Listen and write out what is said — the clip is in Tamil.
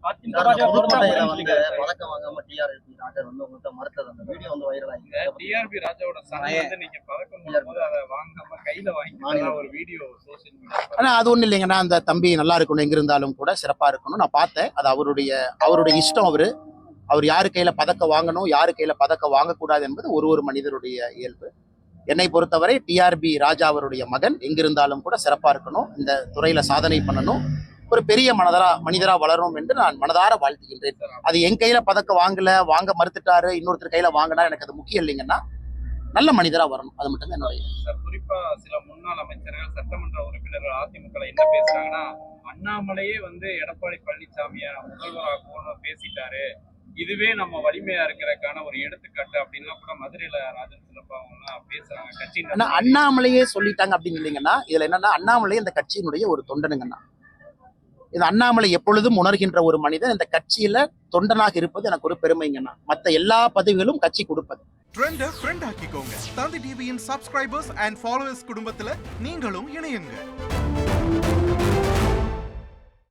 பதக்கம் வாங்காம டிஆர்பி ராஜா வந்து உங்கள்கிட்ட மறுத்தது அந்த வீடியோ வந்து வைரல் ஆகிங்க. டிஆர்பி ராஜாவோட சன் நீங்க பதக்கம் போது அதை வாங்காம கையில வாங்கி ஒரு வீடியோ சோசியல் மீடியா. ஆனா அது ஒண்ணு இல்லைங்கன்னா, அந்த தம்பி நல்லா இருக்கணும், எங்க இருந்தாலும் கூட சிறப்பா இருக்கணும். நான் பார்த்தேன், அது அவருடைய இஷ்டம். அவர் யாரு கையில பதக்கம் வாங்கணும், யாரு கையில பதக்கம் வாங்கக்கூடாது என்பது ஒரு மனிதருடைய இயல்பு. என்னை பொறுத்தவரை டிஆர்பி ராஜா அவருடைய மகன் எங்கிருந்தாலும் கூட சிறப்பா இருக்கணும், இந்த துறையில சாதனை பண்ணணும், ஒரு பெரிய மனிதரா வளரும் என்று நான் மனதார வாழ்த்துகின்றேன். அது என் கையில பதக்கம் வாங்க மறுத்துட்டாரு, இன்னொருத்தர் கையில வாங்கினா எனக்கு அது முக்கியம் இல்லைங்கன்னா, நல்ல மனிதரா வரணும், அது மட்டும் தான் என்னுடைய. குறிப்பா சில முன்னாள் அமைச்சர்கள், சட்டமன்ற உறுப்பினர்கள் அதிமுக என்ன பேசுறாங்கன்னா, அண்ணாமலையே வந்து எடப்பாடி பழனிசாமிய முதல்வராக பேசிட்டாரு, இதுவே நம்ம வலிமையா இருக்கிறதுக்கான ஒரு எடுத்துக்காட்டு அப்படின்லாம் கூட மதுரையில ராஜன் சிலப்பா பேசுறாங்க. கட்சி அண்ணாமலையே சொல்லிட்டாங்க அப்படின்னு இல்லைங்கன்னா, இதுல என்னன்னா, அண்ணாமலை இந்த கட்சியினுடைய ஒரு தொண்டனுங்கன்னா, இது அண்ணாமலை எப்பொழுதும் உணர்கின்ற ஒரு மனிதன் இந்த கட்சியில தொண்டனாக இருப்பது எனக்கு ஒரு பெருமைங்கன்னா. மற்ற எல்லா பதவிகளும் கட்சி கொடுப்பது. ட்ரெண்ட ஃப்ரெண்ட் ஆக்கிக்கோங்க. தந்தி டிவியின் சப்ஸ்கிரைபர்ஸ் அண்ட் ஃபாலோவர்ஸ் குடும்பத்துல நீங்களும் இணையுங்க.